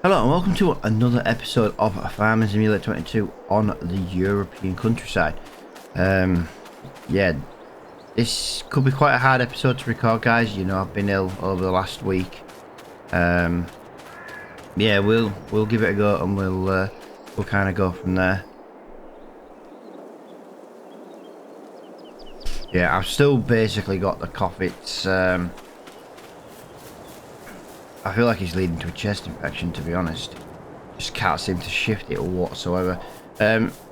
Hello and welcome to another episode of Farming Simulator 22 on the European countryside. Yeah, this could be quite a hard episode to record, guys. You know, I've been ill over the last week. Yeah, we'll give it a go and we'll kind of go from there. Yeah, I've still basically got the cough. It's I feel like it's leading to a chest infection, to be honest. Just can't seem to shift it whatsoever.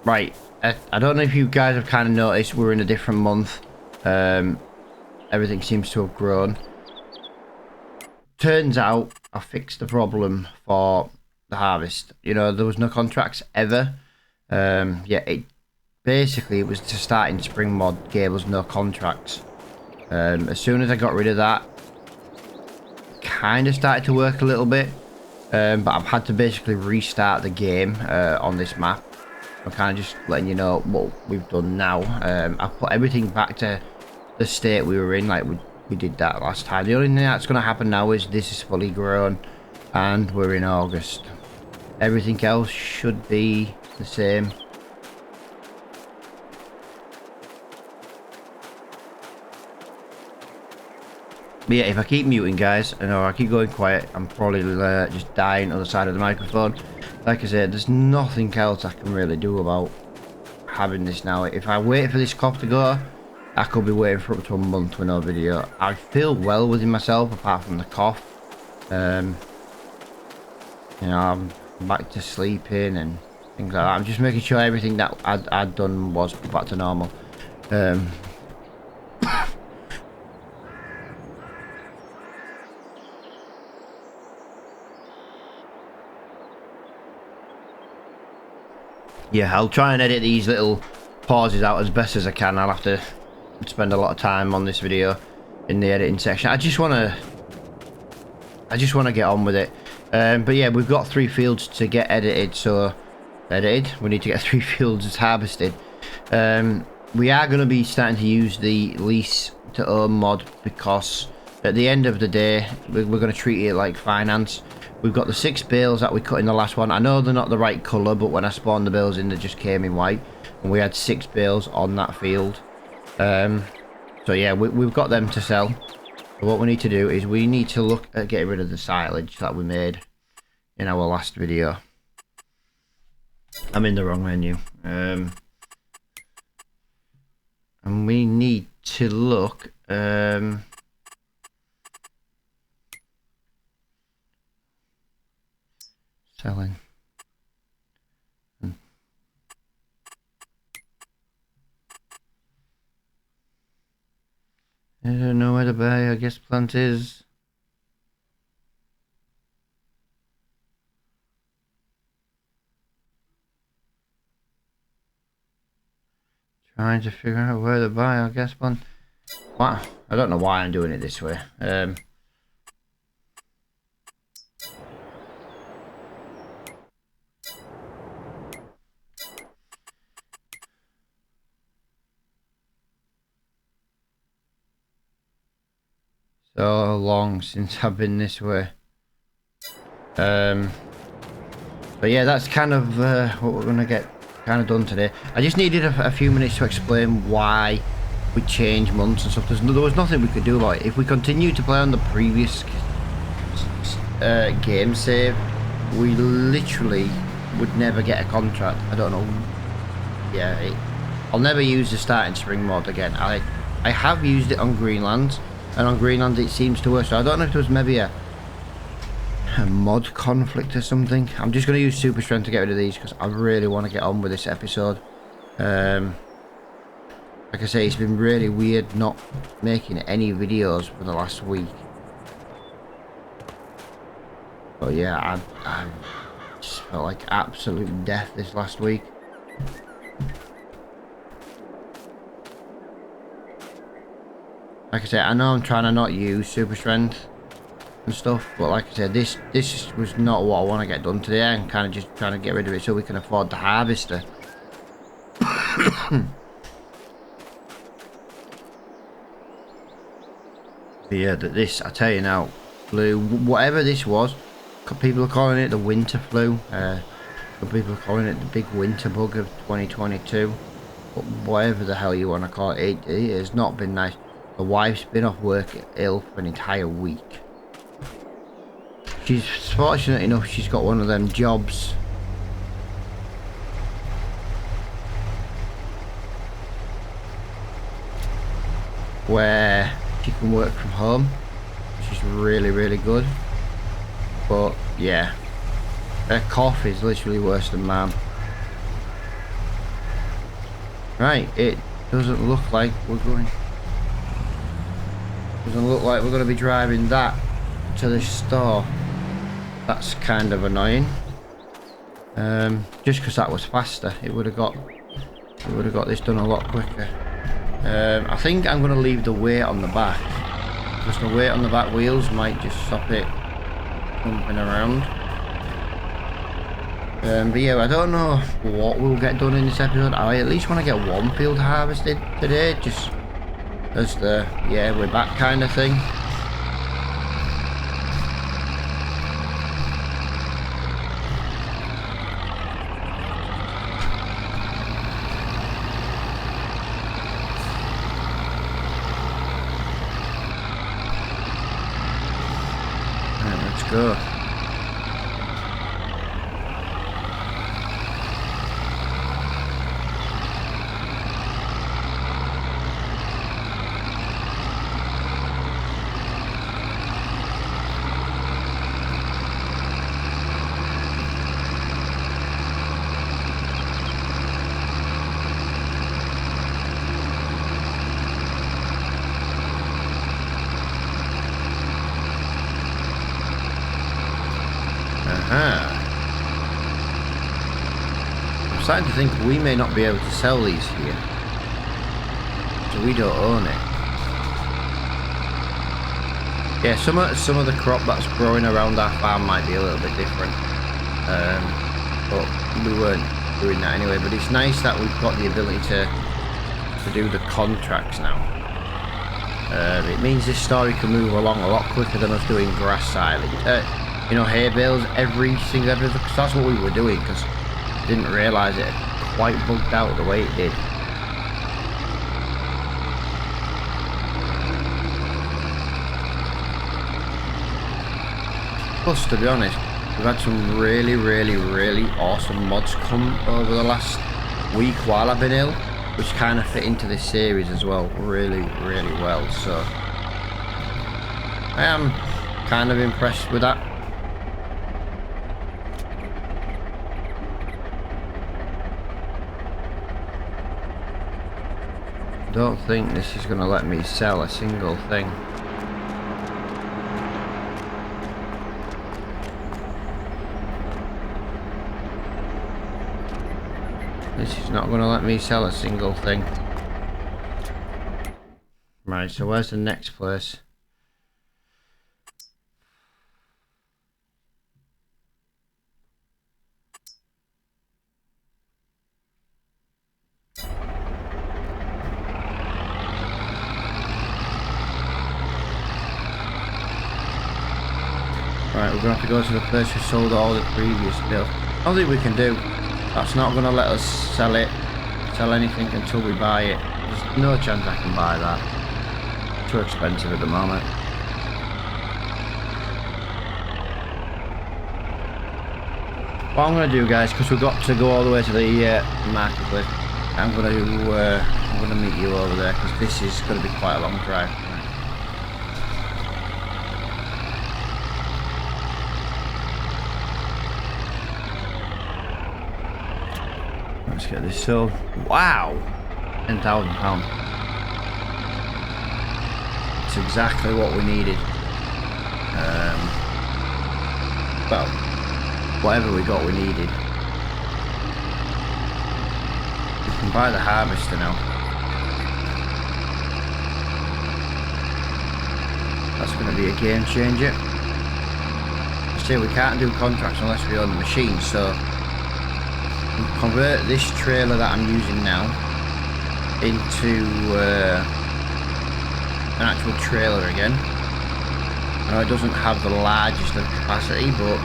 Right, I don't know if you guys have kind of noticed we're in a different month. Everything seems to have grown. Turns out I fixed the problem for the harvest. You know, there was no contracts ever. Yeah, it was to start in spring mod, gave us no contracts. As soon as I got rid of that, kind of started to work a little bit, but I've had to basically restart the game on this map. I'm kind of just letting you know what we've done now. I've put everything back to the state we were in, like we did that last time. The only thing that's going to happen now is this is fully grown and we're in August. Everything else should be the same. But yeah, if I keep muting, guys, and I keep going quiet, I'm probably just dying on the side of the microphone. Like I said, there's nothing else I can really do about having this now. If I wait for this cough to go, I could be waiting for up to a month with no video. I feel well within myself, apart from the cough. You know, I'm back to sleeping and things like that. I'm just making sure everything that I'd done was back to normal. Yeah, I'll try and edit these little pauses out as best as I can. I'll have to spend a lot of time on this video in the editing section. I just want to get on with it. But yeah, we've got 3 fields to get edited, so we need to get 3 fields harvested. We are going to be starting to use the lease to own mod, because at the end of the day we're going to treat it like finance. We've got the 6 bales that we cut in the last one. I know they're not the right colour, but when I spawned the bales in, they just came in white. And we had 6 bales on that field. So yeah, we've got them to sell. So what we need to do is we need to look at getting rid of the silage that we made in our last video. I'm in the wrong menu. And we need to look... selling. I don't know where to buy. I guess plant is. Trying to figure out where to buy. I guess plant. Wow, I don't know why I'm doing it this way. So long since I've been this way. But yeah, that's kind of what we're gonna get kind of done today. I just needed a few minutes to explain why we changed months and stuff. There was nothing we could do about it. If we continued to play on the previous game save, we literally would never get a contract. I don't know. Yeah, I'll never use the starting spring mod again. I have used it on Greenland. And on Greenland it seems to work, so I don't know if there was maybe a mod conflict or something. I'm just going to use super strength to get rid of these because I really want to get on with this episode. Like I say, it's been really weird not making any videos for the last week. But yeah, I just felt like absolute death this last week. Like I said, I know I'm trying to not use super strength and stuff, but like I said, this was not what I want to get done today. I'm kind of just trying to get rid of it so we can afford the harvester. Yeah, this, I tell you now, blue, whatever this was, People are calling it the winter flu. Some people are calling it the big winter bug of 2022. But whatever the hell you want to call it, it has not been nice. The wife's been off work ill for an entire week. She's fortunate enough she's got one of them jobs where she can work from home, which is really good. But yeah, her cough is literally worse than mine. Right, it doesn't look like we're going to be driving that to the store. That's kind of annoying. Just because that was faster, it would have got this done a lot quicker. I think I'm going to leave the weight on the back, because the weight on the back wheels might just stop it jumping around. But yeah, I don't know what we'll get done in this episode. I at least want to get one field harvested today, just as the yeah, we're back kind of thing. Right, let's go. I'm starting to think we may not be able to sell these here, so we don't own it. Yeah, some of the crop that's growing around our farm might be a little bit different, but we weren't doing that anyway. But it's nice that we've got the ability to do the contracts now. It means this story can move along a lot quicker than us doing grass silage. You know, hay bales every single episode, because that's what we were doing, because I didn't realise it had quite bugged out the way it did. Plus, to be honest, we've had some really awesome mods come over the last week while I've been ill, which kind of fit into this series as well, really well. So I am kind of impressed with that. Don't think this is going to let me sell a single thing. This is not going to let me sell a single thing. Right, so where's the next place? Right, we're going to have to go to the place who sold all the previous bills. I don't think we can do. That's not going to let us sell anything until we buy it. There's no chance I can buy that. Too expensive at the moment. What I'm going to do, guys, because we've got to go all the way to the marketplace, I'm going to meet you over there, because this is going to be quite a long drive. Let's get this sold. Wow! £10,000. It's exactly what we needed. Well, whatever we got, we needed. We can buy the harvester now. That's going to be a game changer. See, we can't do contracts unless we own the machine, so convert this trailer that I'm using now into an actual trailer again, know it doesn't have the largest of capacity, but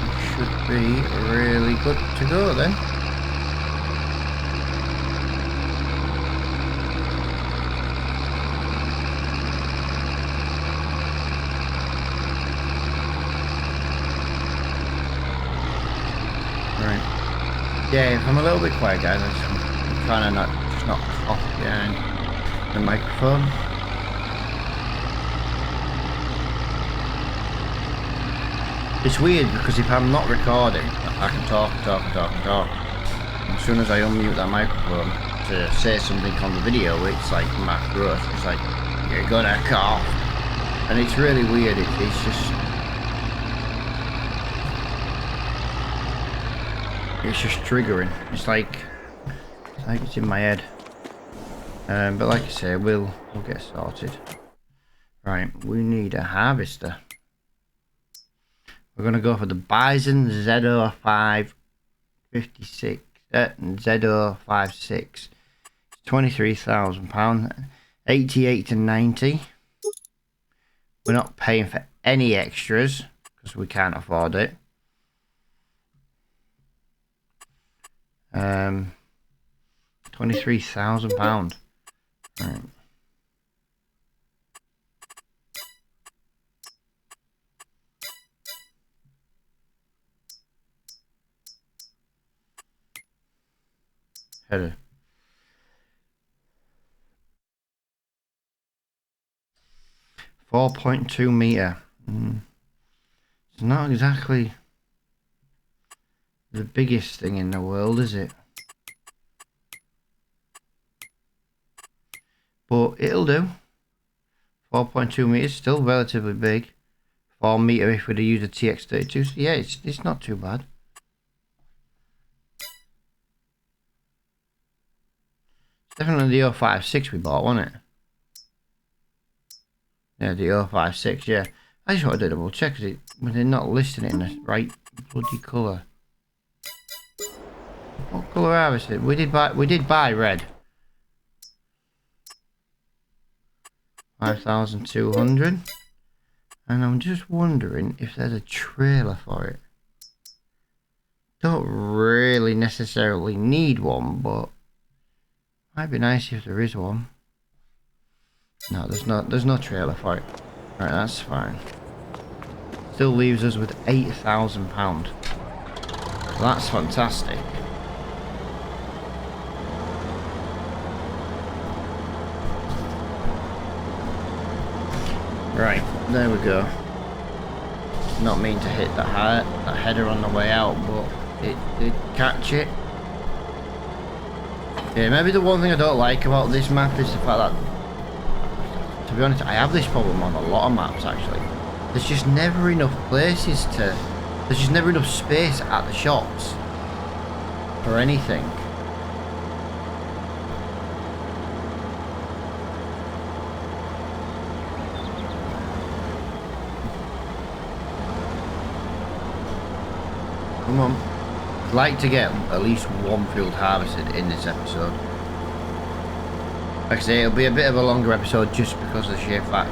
it should be really good to go then. Right. Yeah, if I'm a little bit quiet, guys, I'm trying to not cough behind the microphone. It's weird because if I'm not recording, I can talk. As soon as I unmute that microphone to say something on the video, it's like Matt Gross. It's like, you're gonna cough. And it's really weird. It's just... It's just triggering. It's like it's in my head. But like I say, we'll get sorted. Right, we need a harvester. We're gonna go for the Bison ZO556 and ZO56. It's £23,000, 88 to 90. We're not paying for any extras because we can't afford it. £23,000. Right. Header. 4.2 meter. It's not exactly the biggest thing in the world, is it? But it'll do. 4.2 meters, still relatively big. 4 meter if we'd use a TX32. So yeah, it's not too bad. It's definitely the 056 we bought, wasn't it? Yeah, the 056, yeah. I just wanted to double check because when they're not listing it in the right bloody colour. What colour are we? We did buy red. 5,200. And I'm just wondering if there's a trailer for it. Don't really necessarily need one, but might be nice if there is one. No, there's no trailer for it. Right, that's fine. Still leaves us with £8,000. That's fantastic. Right, there we go. Not mean to hit that header on the way out, but it did catch it. Yeah, maybe the one thing I don't like about this map is the fact that, to be honest, I have this problem on a lot of maps actually. There's just never enough places to... There's just never enough space at the shops for anything. Come on. I'd like to get at least one field harvested in this episode. Like I say, it'll be a bit of a longer episode just because of the sheer fact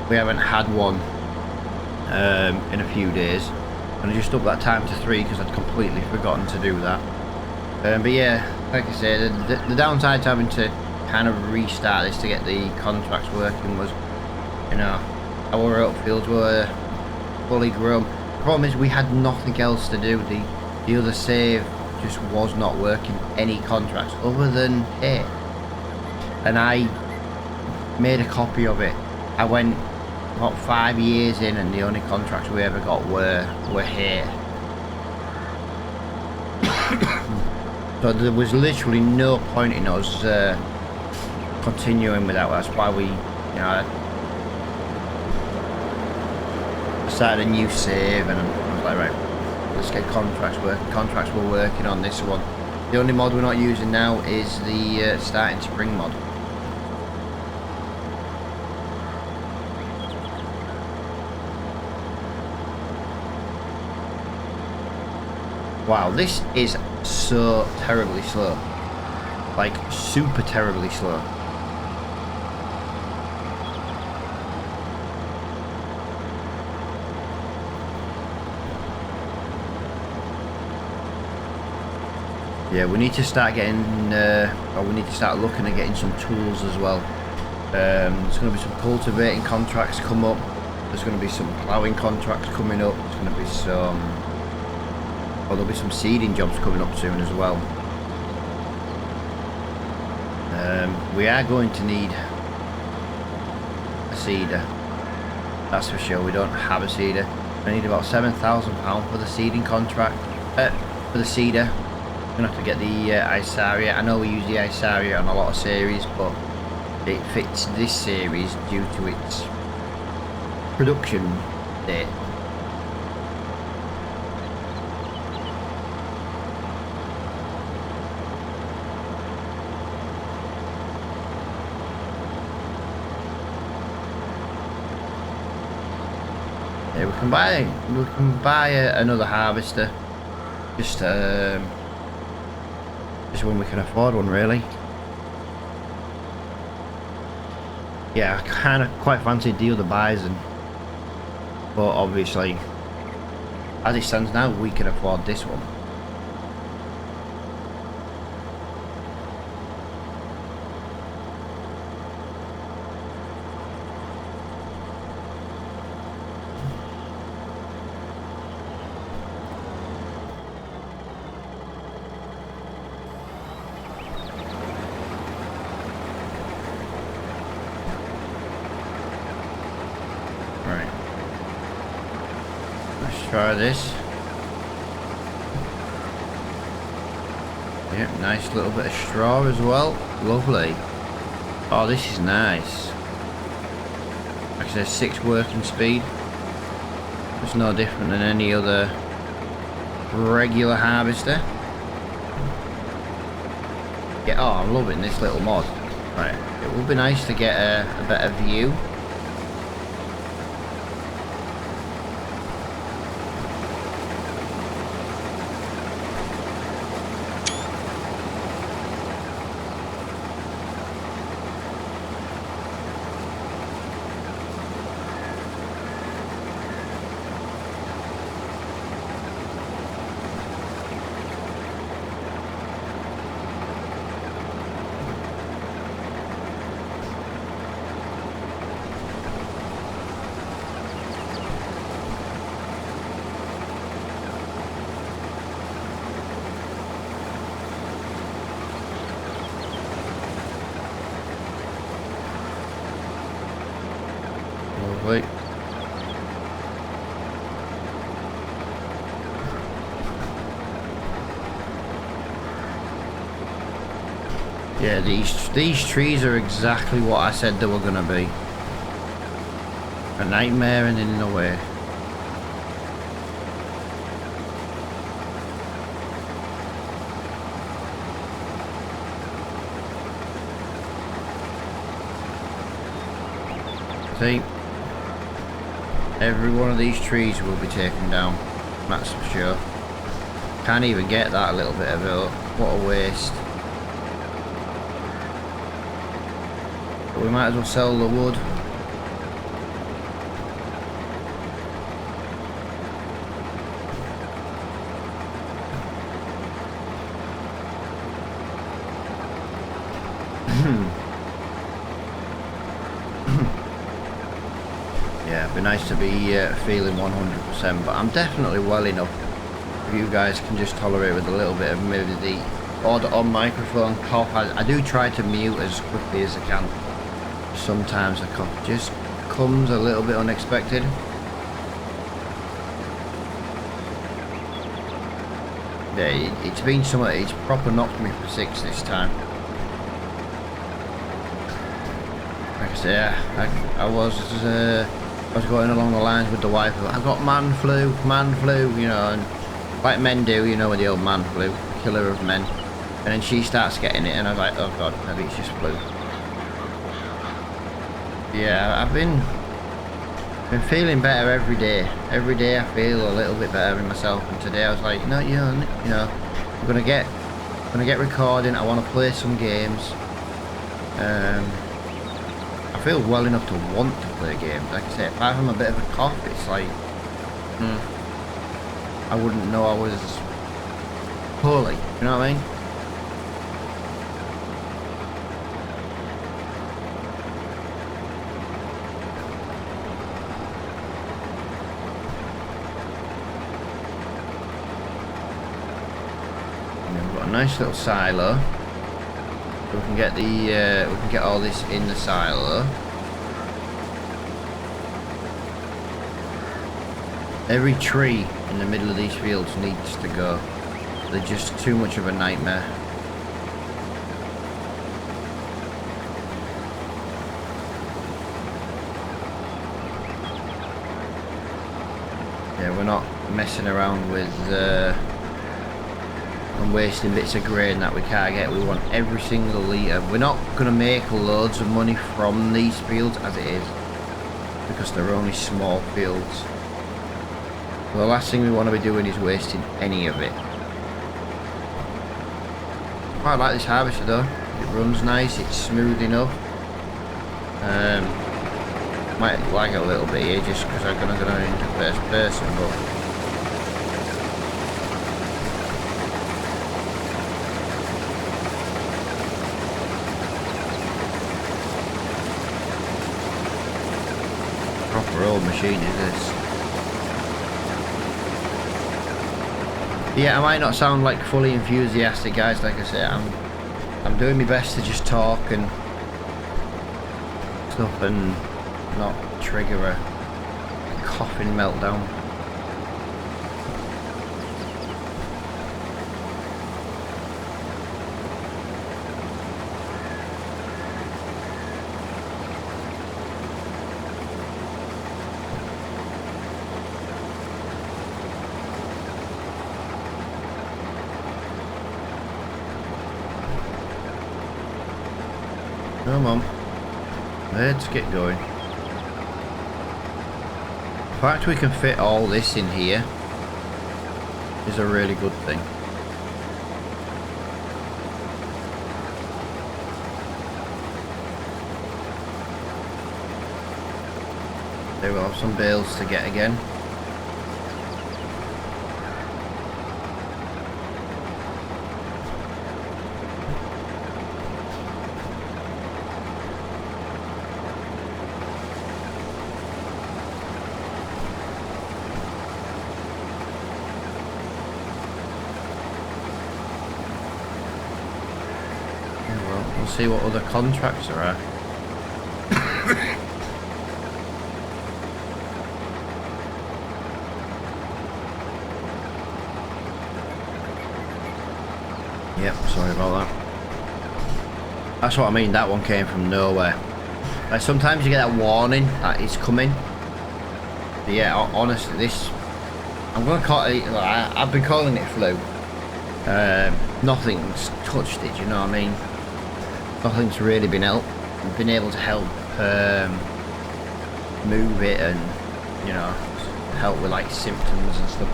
we haven't had one in a few days. And I just upped that time to 3 because I'd completely forgotten to do that. But yeah, like I say, the downside to having to kind of restart this to get the contracts working was, you know, our oat fields were fully grown. The problem is we had nothing else to do. The other save just was not working any contracts other than hay. And I made a copy of it. I went about 5 years in and the only contracts we ever got were hay. So there was literally no point in us continuing with that. That's why we, you know, started a new save and I was like, right, let's get contracts working. Contracts we're working on this one. The only mod we're not using now is the starting spring mod. Wow, this is so terribly slow. Like, super terribly slow. Yeah, we need to start getting, or we need to start looking at getting some tools as well. There's going to be some cultivating contracts come up. There's going to be some ploughing contracts coming up. There's going to be some, or there'll be some seeding jobs coming up soon as well. We are going to need a seeder. That's for sure. We don't have a seeder. We need about £7,000 for the seeding contract. For the seeder. We're going to have to get the Isaria. I know we use the Isaria on a lot of series, but it fits this series due to its production date. Yeah, we can buy another harvester. Just when we can afford one, really. Yeah, I kind of quite fancied the other bison, but obviously, as it stands now, we can afford this one. Try this. Yep, nice little bit of straw as well. Lovely. Oh, this is nice. Like I said, 6 working speed. It's no different than any other regular harvester. Yeah, oh, I'm loving this little mod. Right, it would be nice to get a better view. Lovely. Yeah, these trees are exactly what I said they were gonna be. A nightmare and in the way. See? Every one of these trees will be taken down. That's for sure. Can't even get that little bit of it up. What a waste. But we might as well sell the wood. Yeah, it'd be nice to be feeling 100%, but I'm definitely well enough. If you guys can just tolerate with a little bit of maybe the odd on microphone cough. I do try to mute as quickly as I can. Sometimes the cough just comes a little bit unexpected. Yeah, it's been something. It's proper knocked me for 6 this time. Like I say, I was going along the lines with the wife. I've got man flu, you know, and like men do, you know, with the old man flu, killer of men. And then she starts getting it, and I was like, oh god, maybe it's just flu. Yeah, I've been feeling better every day. Every day I feel a little bit better in myself. And today I was like, no, you know, I'm gonna get recording. I want to play some games. I feel well enough to want to play games. Like I say, apart from a bit of a cough, it's like I wouldn't know I was poorly. You know what I mean? got a nice little silo. We can get the we can get all this in the silo. Every tree in the middle of these fields needs to go. They're just too much of a nightmare. Yeah, we're not messing around with and wasting bits of grain that we can't get. We want every single litre. We're not going to make loads of money from these fields as it is, because they're only small fields. So the last thing we want to be doing is wasting any of it. I quite like this harvester though. It runs nice, it's smooth enough. Might lag a little bit here just because I'm going to go into first person, but proper old machine is this. Yeah, I might not sound like fully enthusiastic, guys. Like I say, I'm doing my best to just talk and stuff and not trigger a coughing meltdown. Come on, let's get going. The fact we can fit all this in here is a really good thing. There we'll have some bales to get again. We'll see what other contracts there are. Yep, sorry about that. That's what I mean, that one came from nowhere. Like sometimes you get that warning that it's coming. But yeah, honestly, this, I'm gonna call it, I've been calling it flu. Nothing's touched it, you know what I mean? Nothing's really been able to help move it and, you know, help with like symptoms and stuff.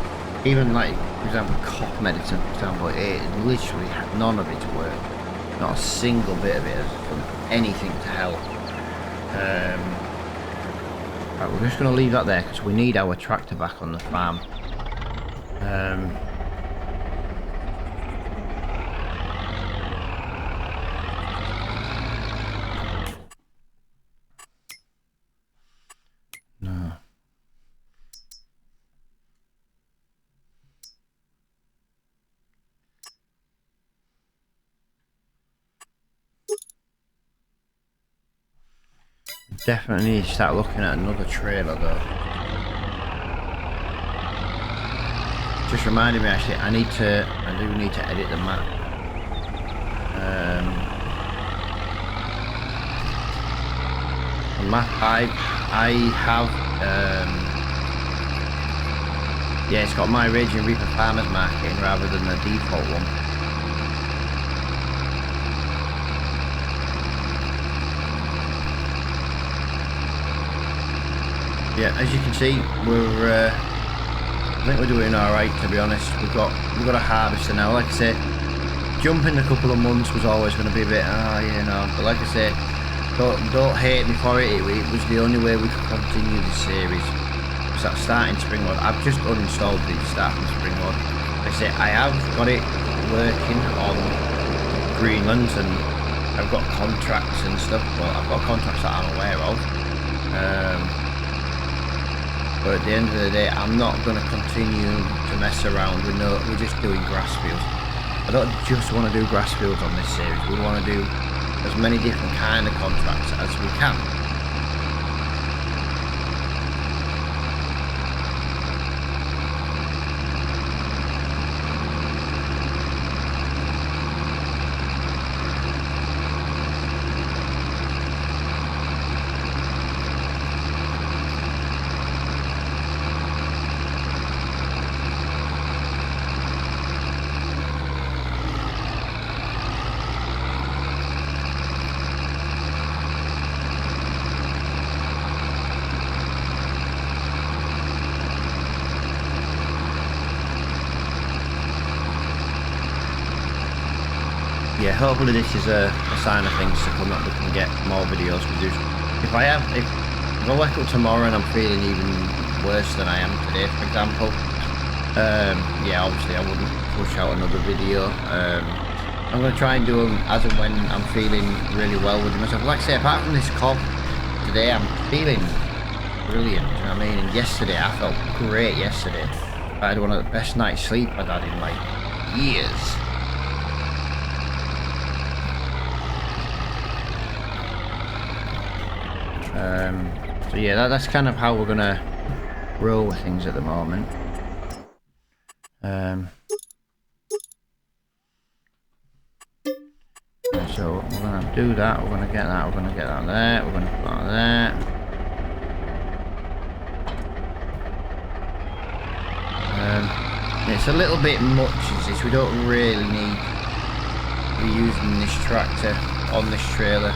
Even like, for example, cough medicine, for example, it literally had none of it worked. Not a single bit of it has done anything to help. Right, we're just going to leave that there because we need our tractor back on the farm. No. Definitely need to start looking at another trailer though. Just reminded me actually, I do need to edit the map. The map I have, yeah, it's got my Raging Reaper farmers market rather than the default one. Yeah, as you can see, we're I think we're doing all right, to be honest. We've got a harvester now. Like I say, jumping a couple of months was always going to be a bit, you know. But like I say, don't hate me for it. It was the only way we could continue the series. So starting spring mode, I've just uninstalled the starting spring mode. Like I say, I have got it working on Greenland, and I've got contracts and stuff. Well, I've got contracts that I'm aware of. But at the end of the day, I'm not going to continue to mess around. We're just doing grass fields. I don't just want to do grass fields on this series. We want to do as many different kind of contracts as we can. Yeah, hopefully this is a sign of things to come, that we can get more videos produced. If I wake up tomorrow and I'm feeling even worse than I am today, for example, yeah, obviously I wouldn't push out another video. I'm going to try and do them as and when I'm feeling really well with myself. Like I say, apart from this cough, today I'm feeling brilliant, you know what I mean? And yesterday, I felt great yesterday. I had one of the best night's sleep I'd had in like years. So yeah, that's kind of how we're gonna roll with things at the moment. So we're gonna do that, we're gonna get that, we're gonna get that there, we're gonna put that there. It's a little bit much, is this? We don't really need to be using this tractor on this trailer.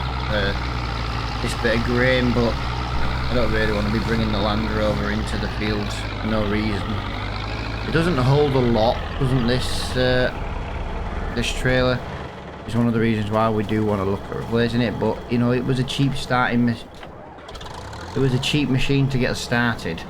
This bit of grain, but I don't really want to be bringing the Land Rover into the fields for no reason. It doesn't hold a lot, doesn't this? This trailer is one of the reasons why we do want to look at replacing it. But you know, it was a cheap starting. It was a cheap machine to get us started.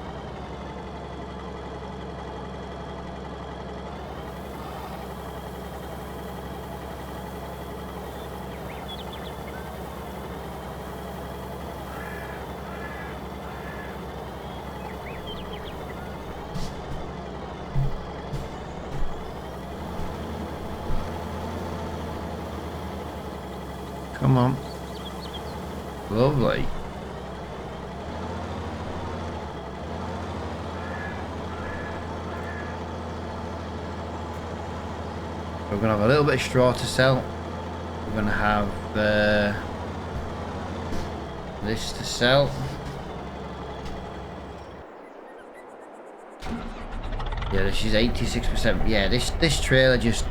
Come on. Lovely. We're going to have a little bit of straw to sell. We're going to have this to sell. Yeah, this is 86%. Yeah, this trailer just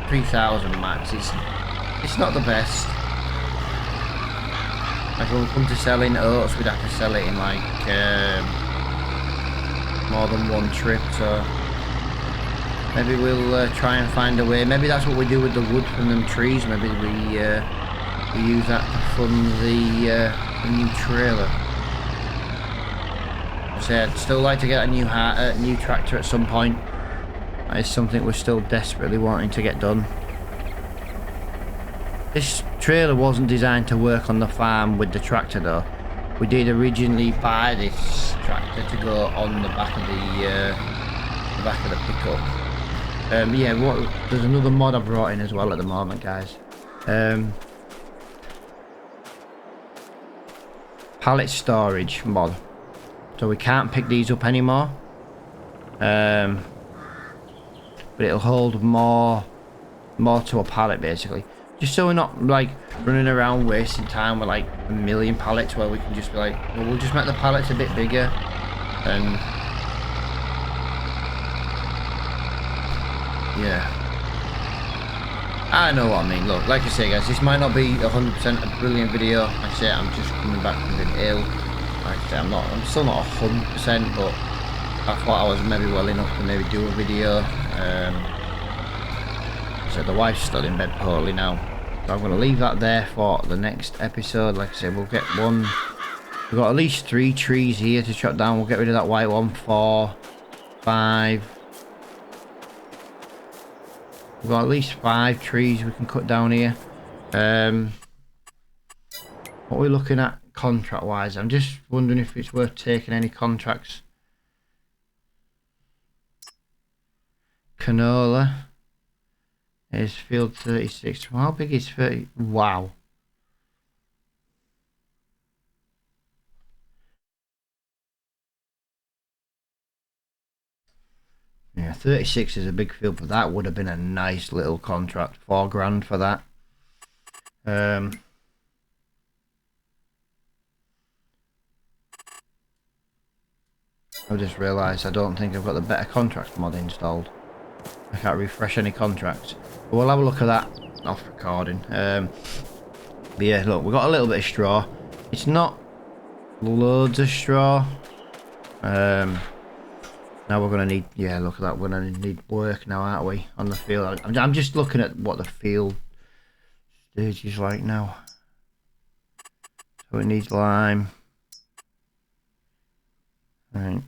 3,000 max. It's not the best. Like when we come to selling oats, we'd have to sell it in like more than one trip, so maybe we'll try and find a way. Maybe that's what we do with the wood from them trees. Maybe we use that to fund the new trailer. So I'd still like to get a new tractor at some point. That is something we're still desperately wanting to get done. This trailer wasn't designed to work on the farm with the tractor though. We did originally buy this tractor to go on the back of the pickup. Yeah, there's another mod I brought in as well at the moment, guys. Pallet storage mod. So we can't pick these up anymore. But it'll hold more to a pallet basically. Just so we're not like running around wasting time with like a million pallets, where we can just be like, well, we'll just make the pallets a bit bigger and yeah. I know what I mean. Look, like I say guys, this might not be 100% a brilliant video. Like I say, I'm just coming back from being ill. Like I say, I'm still not 100%, but I thought I was maybe well enough to maybe do a video. So the wife's still in bed poorly now, so I'm going to leave that there for the next episode. Like I said, we'll get one. We've got at least 3 trees here to chop down. We'll get rid of that white one. 4, 5. We've got at least 5 trees we can cut down here. What are we looking at contract wise? I'm just wondering if it's worth taking any contracts. Canola. Here's field 36. How big is 30? Wow. Yeah, 36 is a big field, but that would have been a nice little contract. 4 grand for that. I just realised I don't think I've got the better contracts mod installed. I can't refresh any contracts. But we'll have a look at that off recording. But yeah, look, we've got a little bit of straw. It's not loads of straw. Now we're going to need, yeah, look at that. We're going to need work now, aren't we, on the field. I'm just looking at what the field stage is like now. So it needs lime. Right.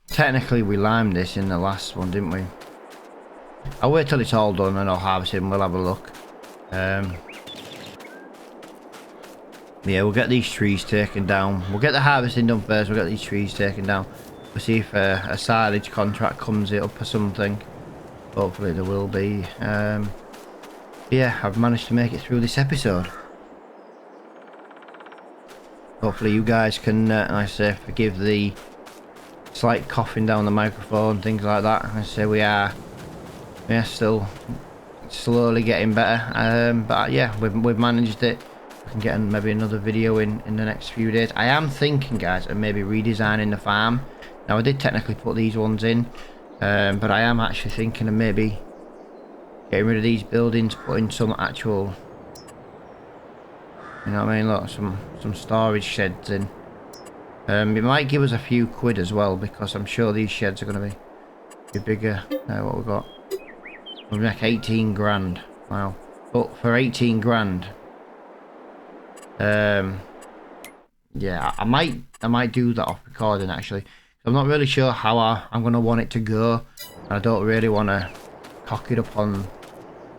Technically, we limed this in the last one, didn't we? I'll wait till it's all done and I'll harvest it and we'll have a look. Yeah, we'll get these trees taken down. We'll get the harvesting done first. We'll get these trees taken down. We'll see if a silage contract comes up or something. Hopefully there will be. Yeah, I've managed to make it through this episode. Hopefully you guys can, like I say, forgive the slight coughing down the microphone, things like that. I say we are still slowly getting better. But yeah, we've managed it. I can get maybe another video in the next few days. I am thinking, guys, of maybe redesigning the farm. Now I did technically put these ones in, but I am actually thinking of maybe getting rid of these buildings, putting some actual, you know what I mean, look, some storage sheds in. It might give us a few quid as well, because I'm sure these sheds are going to be bigger. What we've got, we'll make 18 grand. Wow. But for 18 grand, yeah, I might do that off recording actually. I'm not really sure how I'm gonna want it to go. I don't really want to cock it up on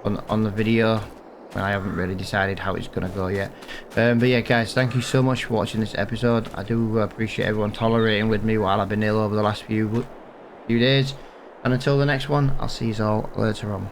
the video when I haven't really decided how it's gonna go yet. But yeah, guys, thank you so much for watching this episode. I do appreciate everyone tolerating with me while I've been ill over the last few days. And until the next one, I'll see you all later on.